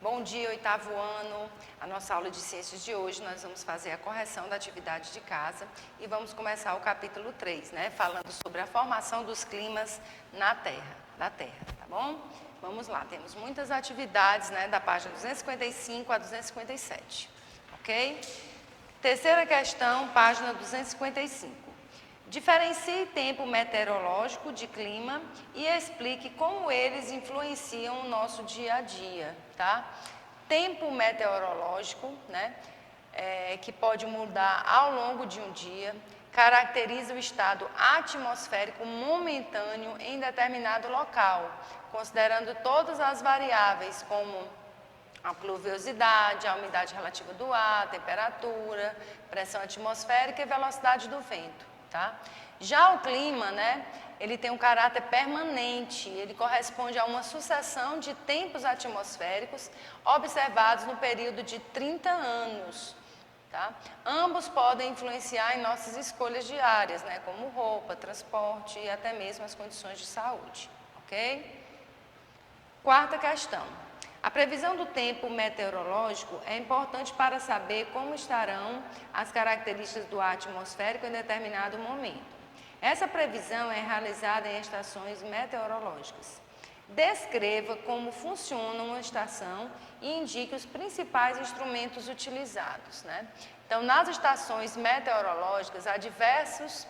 Bom dia, oitavo ano. A nossa aula de ciências de hoje nós vamos fazer a correção da atividade de casa e vamos começar o capítulo 3, né? Falando sobre a formação dos climas da Terra, tá bom? Vamos lá, temos muitas atividades, né? Da página 255 a 257, ok? Terceira questão, página 255. Diferencie tempo meteorológico de clima e explique como eles influenciam o nosso dia a dia, tá? Tempo meteorológico, né, que pode mudar ao longo de um dia, caracteriza o estado atmosférico momentâneo em determinado local, considerando todas as variáveis como a pluviosidade, a umidade relativa do ar, a temperatura, pressão atmosférica e velocidade do vento. Tá? Já o clima, né, ele tem um caráter permanente, ele corresponde a uma sucessão de tempos atmosféricos observados no período de 30 anos. Tá? Ambos podem influenciar em nossas escolhas diárias, né, como roupa, transporte e até mesmo as condições de saúde. Ok? Quarta questão. A previsão do tempo meteorológico é importante para saber como estarão as características do ar atmosférico em determinado momento. Essa previsão é realizada em estações meteorológicas. Descreva como funciona uma estação e indique os principais instrumentos utilizados, né? Então, nas estações meteorológicas, há diversos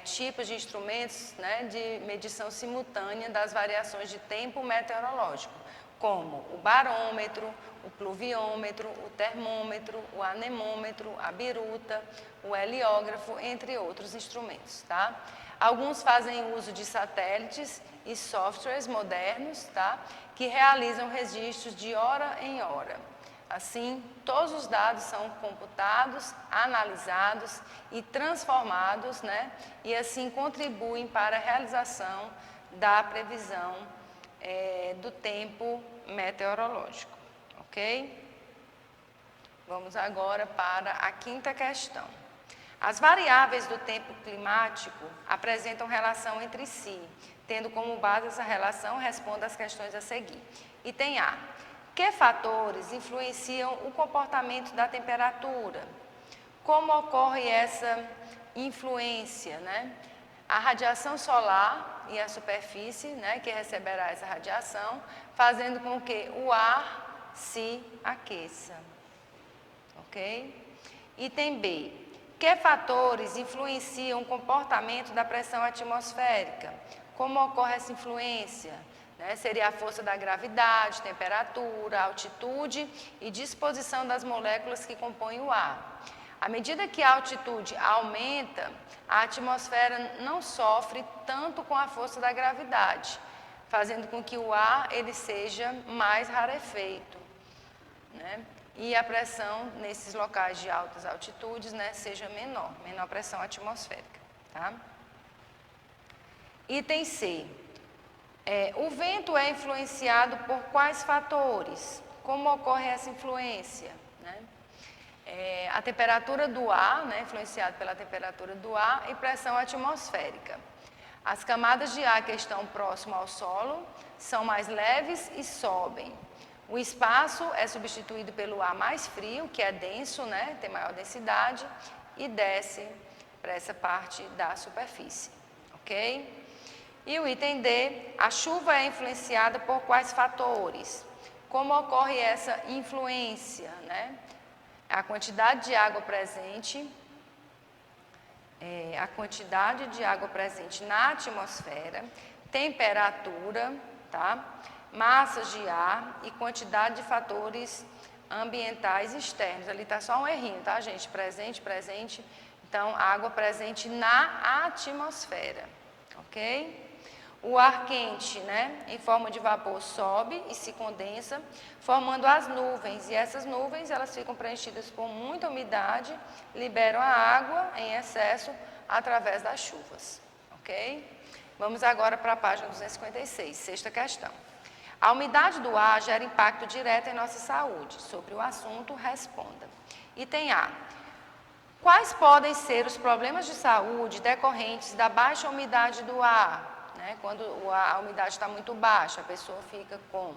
tipos de instrumentos, né, de medição simultânea das variações de tempo meteorológico, como o barômetro, o pluviômetro, o termômetro, o anemômetro, a biruta, o heliógrafo, entre outros instrumentos, tá? Alguns fazem uso de satélites e softwares modernos, tá, que realizam registros de hora em hora. Assim, todos os dados são computados, analisados e transformados, né? E assim contribuem para a realização da previsão do tempo meteorológico, ok? Vamos agora para a quinta questão. As variáveis do tempo climático apresentam relação entre si, tendo como base essa relação, responda às questões a seguir. Item A. Que fatores influenciam o comportamento da temperatura? Como ocorre essa influência, né? A radiação solar e a superfície, né, que receberá essa radiação, fazendo com que o ar se aqueça. Ok? Item B. Que fatores influenciam o comportamento da pressão atmosférica? Como ocorre essa influência? Seria a força da gravidade, temperatura, altitude e disposição das moléculas que compõem o ar. À medida que a altitude aumenta, a atmosfera não sofre tanto com a força da gravidade, fazendo com que o ar ele seja mais rarefeito, né? E a pressão nesses locais de altas altitudes, né, seja menor pressão atmosférica. Tá? Item C. O vento é influenciado por quais fatores? Como ocorre essa influência? Né? A temperatura do ar, né, influenciado pela temperatura do ar e pressão atmosférica. As camadas de ar que estão próximo ao solo são mais leves e sobem. O espaço é substituído pelo ar mais frio, que é denso, né, tem maior densidade, e desce para essa parte da superfície. Ok? E o item D, a chuva é influenciada por quais fatores? Como ocorre essa influência, né? A quantidade de água presente, na atmosfera, temperatura, tá? Massas de ar e quantidade de fatores ambientais externos. Ali está só um errinho, tá, gente? Presente. Então, água presente na atmosfera, ok? O ar quente, né, em forma de vapor, sobe e se condensa, formando as nuvens. E essas nuvens, elas ficam preenchidas por muita umidade, liberam a água em excesso através das chuvas, ok? Vamos agora para a página 256, sexta questão. A umidade do ar gera impacto direto em nossa saúde. Sobre o assunto, responda. Item A. Quais podem ser os problemas de saúde decorrentes da baixa umidade do ar? Quando a umidade está muito baixa, a pessoa fica com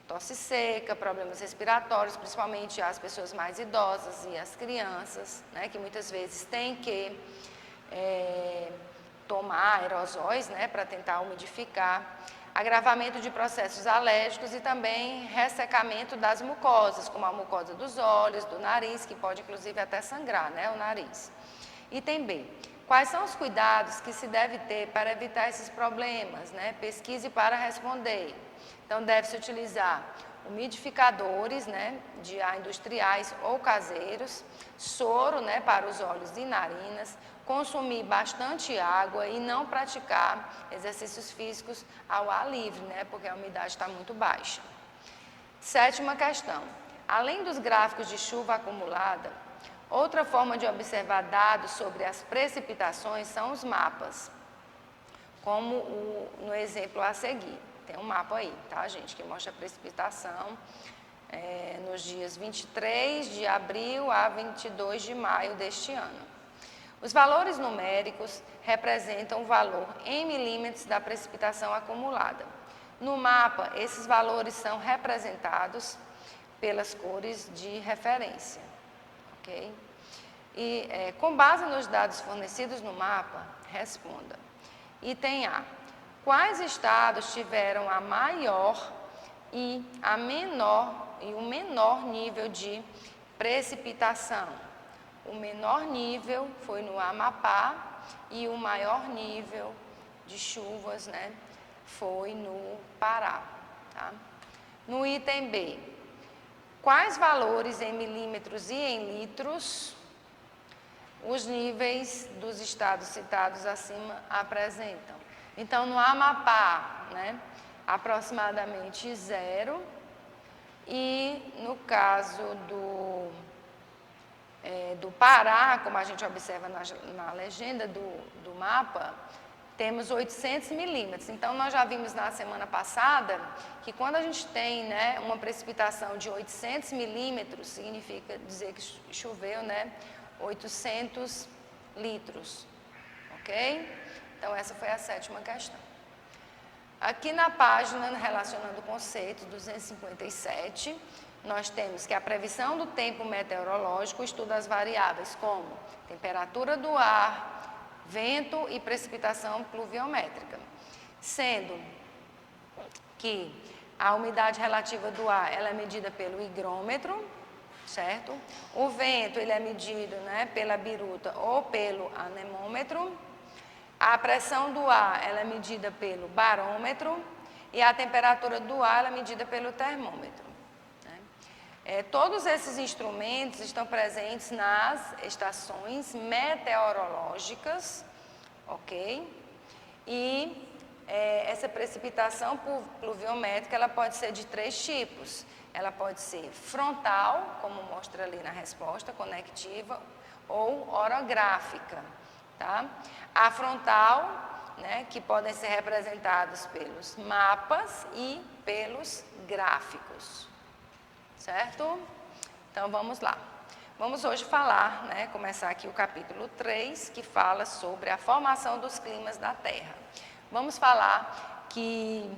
tosse seca, problemas respiratórios, principalmente as pessoas mais idosas e as crianças, né, que muitas vezes têm que tomar aerosóis, né, para tentar umidificar, agravamento de processos alérgicos e também ressecamento das mucosas, como a mucosa dos olhos, do nariz, que pode inclusive até sangrar, né, o nariz. Item B. Quais são os cuidados que se deve ter para evitar esses problemas, né? Pesquise para responder. Então, deve-se utilizar umidificadores, né, de ar industriais ou caseiros, soro, né, para os olhos e narinas, consumir bastante água e não praticar exercícios físicos ao ar livre, né, porque a umidade está muito baixa. Sétima questão. Além dos gráficos de chuva acumulada, outra forma de observar dados sobre as precipitações são os mapas, como no exemplo a seguir. Tem um mapa aí, tá, gente, que mostra a precipitação nos dias 23 de abril a 22 de maio deste ano. Os valores numéricos representam o valor em milímetros da precipitação acumulada. No mapa, esses valores são representados pelas cores de referência, ok? E com base nos dados fornecidos no mapa, responda. Item A. Quais estados tiveram a maior e o menor nível de precipitação? O menor nível foi no Amapá e o maior nível de chuvas, né, foi no Pará. Tá? No item B, quais valores em milímetros e em litros os níveis dos estados citados acima apresentam? Então, no Amapá, né, aproximadamente 0, e no caso do Pará, como a gente observa na legenda do mapa, temos 800 milímetros. Então, nós já vimos na semana passada que quando a gente tem, né, uma precipitação de 800 milímetros, significa dizer que choveu, né, 800 litros, ok? Então, essa foi a sétima questão. Aqui na página, relacionando o conceito 257, nós temos que a previsão do tempo meteorológico estuda as variáveis como temperatura do ar, vento e precipitação pluviométrica, sendo que a umidade relativa do ar ela é medida pelo higrômetro, certo? O vento ele é medido, né, pela biruta ou pelo anemômetro. A pressão do ar ela é medida pelo barômetro e a temperatura do ar ela é medida pelo termômetro. Todos esses instrumentos estão presentes nas estações meteorológicas, ok? E essa precipitação pluviométrica ela pode ser de 3 tipos. Ela pode ser frontal, como mostra ali na resposta, conectiva, ou orográfica, tá? A frontal, né, que podem ser representados pelos mapas e pelos gráficos. Certo? Então, vamos lá. Vamos hoje falar, né, começar aqui o capítulo 3, que fala sobre a formação dos climas da Terra. Vamos falar que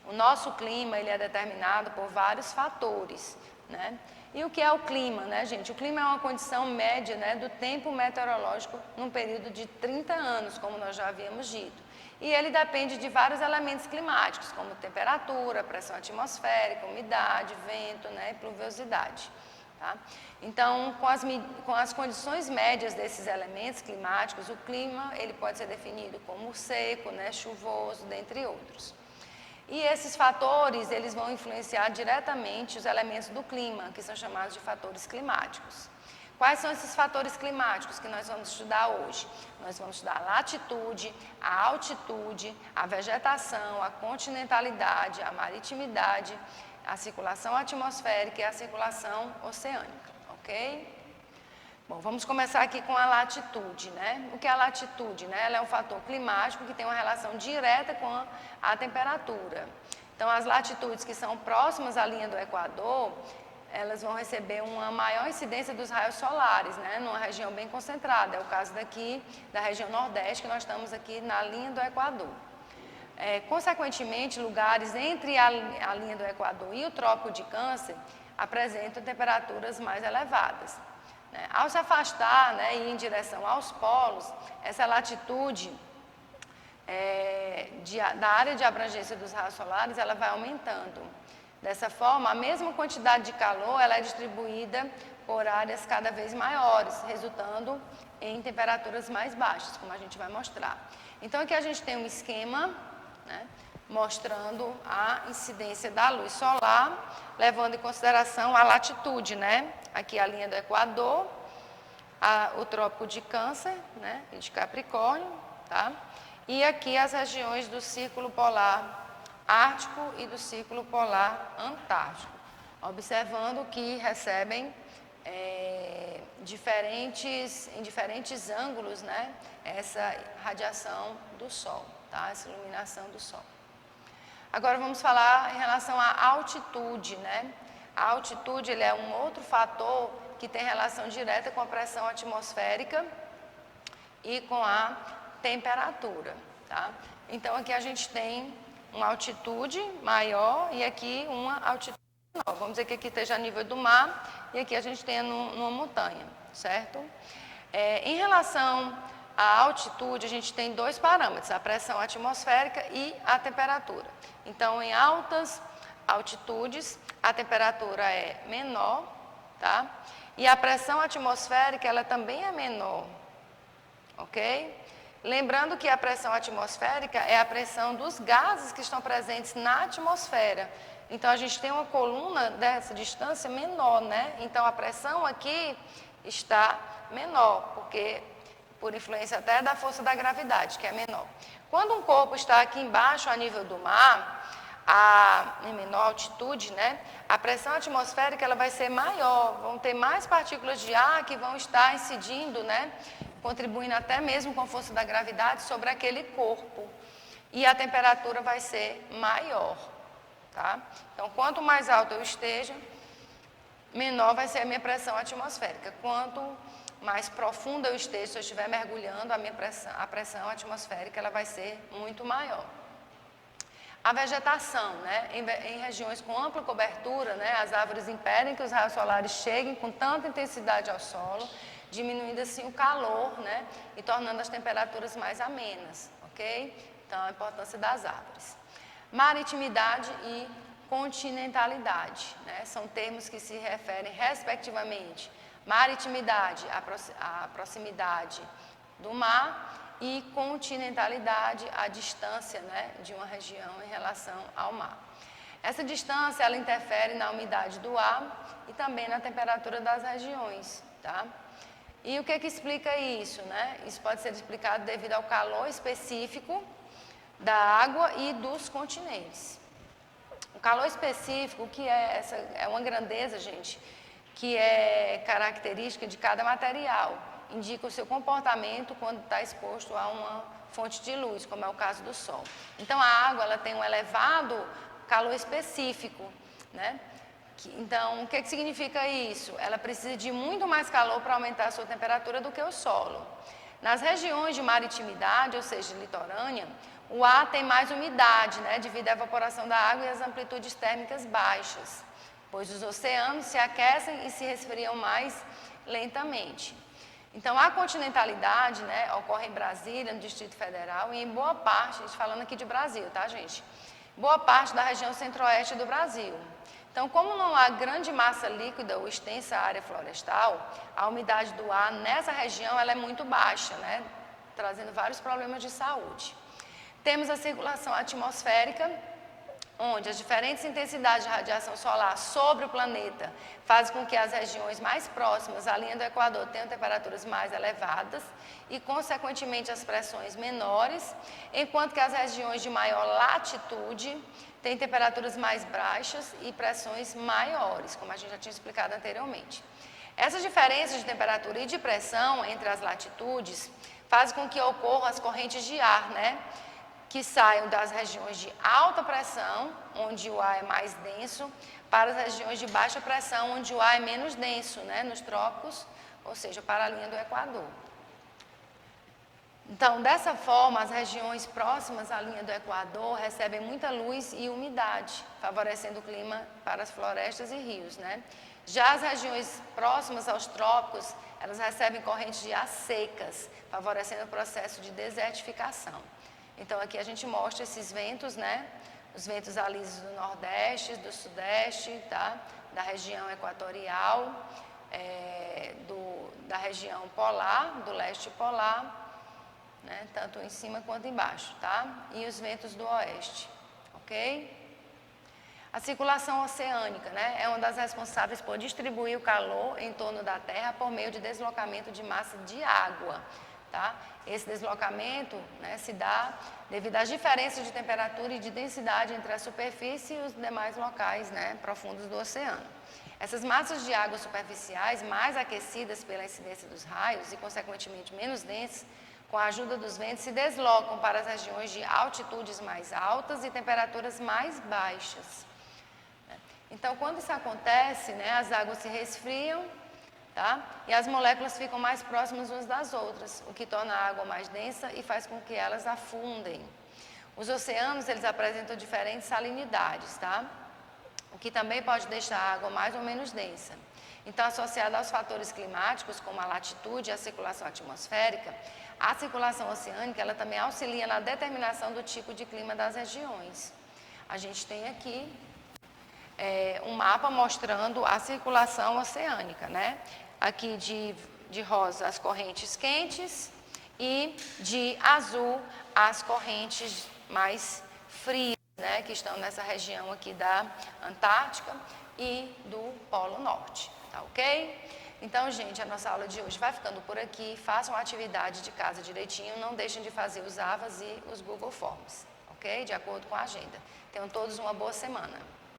o nosso clima, ele é determinado por vários fatores, né? E o que é o clima, né, gente? O clima é uma condição média, né, do tempo meteorológico num período de 30 anos, como nós já havíamos dito. E ele depende de vários elementos climáticos, como temperatura, pressão atmosférica, umidade, vento, né, e pluviosidade. Tá? Então, com as condições médias desses elementos climáticos, o clima ele pode ser definido como seco, né, chuvoso, dentre outros. E esses fatores, eles vão influenciar diretamente os elementos do clima, que são chamados de fatores climáticos. Quais são esses fatores climáticos que nós vamos estudar hoje? Nós vamos estudar a latitude, a altitude, a vegetação, a continentalidade, a maritimidade, a circulação atmosférica e a circulação oceânica, ok? Bom, vamos começar aqui com a latitude, né? O que é a latitude, né? Ela é um fator climático que tem uma relação direta com a temperatura. Então, as latitudes que são próximas à linha do Equador, elas vão receber uma maior incidência dos raios solares, né? Numa região bem concentrada. É o caso daqui da região Nordeste, que nós estamos aqui na linha do Equador. consequentemente, lugares entre a linha do Equador e o Trópico de Câncer apresentam temperaturas mais elevadas. Ao se afastar, e ir em direção aos polos, essa latitude da área de abrangência dos raios solares ela vai aumentando. Dessa forma, a mesma quantidade de calor ela é distribuída por áreas cada vez maiores, resultando em temperaturas mais baixas, como a gente vai mostrar. Então, aqui a gente tem um esquema, mostrando a incidência da luz solar, levando em consideração a latitude, Aqui a linha do Equador, o Trópico de Câncer, e de Capricórnio, tá? E aqui as regiões do Círculo Polar Ártico e do Círculo Polar Antártico, observando que recebem em diferentes ângulos, essa radiação do Sol, tá? Essa iluminação do Sol. Agora vamos falar em relação à altitude, A altitude ele é um outro fator que tem relação direta com a pressão atmosférica e com a temperatura, tá? Então aqui a gente tem uma altitude maior e aqui uma altitude menor. Vamos dizer que aqui esteja a nível do mar e aqui a gente tenha numa montanha, certo? Em relação à altitude, a gente tem dois parâmetros, a pressão atmosférica e a temperatura. Então, em altas altitudes, a temperatura é menor, tá? E a pressão atmosférica, ela também é menor, ok? Lembrando que a pressão atmosférica é a pressão dos gases que estão presentes na atmosfera. Então, a gente tem uma coluna dessa distância menor, Então, a pressão aqui está menor, porque por influência até da força da gravidade, que é menor. Quando um corpo está aqui embaixo, a nível do mar, em menor altitude, a pressão atmosférica ela vai ser maior, vão ter mais partículas de ar que vão estar incidindo, contribuindo até mesmo com a força da gravidade sobre aquele corpo. E a temperatura vai ser maior, tá? Então, quanto mais alto eu esteja, menor vai ser a minha pressão atmosférica. Quanto mais profunda eu esteja, se eu estiver mergulhando, a pressão atmosférica ela vai ser muito maior. A vegetação, em regiões com ampla cobertura, as árvores impedem que os raios solares cheguem com tanta intensidade ao solo, diminuindo assim o calor, e tornando as temperaturas mais amenas, ok? Então, a importância das árvores. Maritimidade e continentalidade, são termos que se referem respectivamente. Maritimidade, a proximidade do mar, e continentalidade, a distância, de uma região em relação ao mar. Essa distância, ela interfere na umidade do ar e também na temperatura das regiões, tá? E o que explica isso, Isso pode ser explicado devido ao calor específico da água e dos continentes. O calor específico, que é uma grandeza, gente, que é característica de cada material, indica o seu comportamento quando está exposto a uma fonte de luz, como é o caso do Sol. Então, a água ela tem um elevado calor específico, Então, o que significa isso? Ela precisa de muito mais calor para aumentar a sua temperatura do que o solo. Nas regiões de maritimidade, ou seja, litorânea, o ar tem mais umidade, devido à evaporação da água e às amplitudes térmicas baixas, pois os oceanos se aquecem e se resfriam mais lentamente. Então, a continentalidade, ocorre em Brasília, no Distrito Federal, e em boa parte, a gente falando aqui de Brasil, tá, gente? Boa parte da região centro-oeste do Brasil. Então, como não há grande massa líquida ou extensa área florestal, a umidade do ar nessa região ela é muito baixa, trazendo vários problemas de saúde. Temos a circulação atmosférica, onde as diferentes intensidades de radiação solar sobre o planeta fazem com que as regiões mais próximas à linha do Equador tenham temperaturas mais elevadas e, consequentemente, as pressões menores, enquanto que as regiões de maior latitude têm temperaturas mais baixas e pressões maiores, como a gente já tinha explicado anteriormente. Essas diferenças de temperatura e de pressão entre as latitudes fazem com que ocorram as correntes de ar, que saiam das regiões de alta pressão, onde o ar é mais denso, para as regiões de baixa pressão, onde o ar é menos denso, nos trópicos, ou seja, para a linha do Equador. Então, dessa forma, as regiões próximas à linha do Equador recebem muita luz e umidade, favorecendo o clima para as florestas e rios, né? Já as regiões próximas aos trópicos, elas recebem correntes de ar secas, favorecendo o processo de desertificação. Então, aqui a gente mostra esses ventos, né? Os ventos alisos do Nordeste, do Sudeste, tá? Da região equatorial, da região polar, do leste polar, né? Tanto em cima quanto embaixo, tá? E os ventos do oeste, ok? A circulação oceânica, né? É uma das responsáveis por distribuir o calor em torno da Terra por meio de deslocamento de massa de água, tá? Esse deslocamento, né, se dá devido às diferenças de temperatura e de densidade entre a superfície e os demais locais, né, profundos do oceano. Essas massas de água superficiais, mais aquecidas pela incidência dos raios e, consequentemente, menos densas, com a ajuda dos ventos, se deslocam para as regiões de altitudes mais altas e temperaturas mais baixas. Então, quando isso acontece, né, as águas se resfriam, tá? E as moléculas ficam mais próximas umas das outras, o que torna a água mais densa e faz com que elas afundem. Os oceanos, eles apresentam diferentes salinidades, tá? O que também pode deixar a água mais ou menos densa. Então, associada aos fatores climáticos, como a latitude e a circulação atmosférica, a circulação oceânica, ela também auxilia na determinação do tipo de clima das regiões. A gente tem aqui um mapa mostrando a circulação oceânica, né? Aqui de rosa as correntes quentes e de azul as correntes mais frias, né? Que estão nessa região aqui da Antártica e do Polo Norte, tá ok? Então, gente, a nossa aula de hoje vai ficando por aqui. Façam a atividade de casa direitinho, não deixem de fazer os AVAs e os Google Forms, ok? De acordo com a agenda. Tenham todos uma boa semana.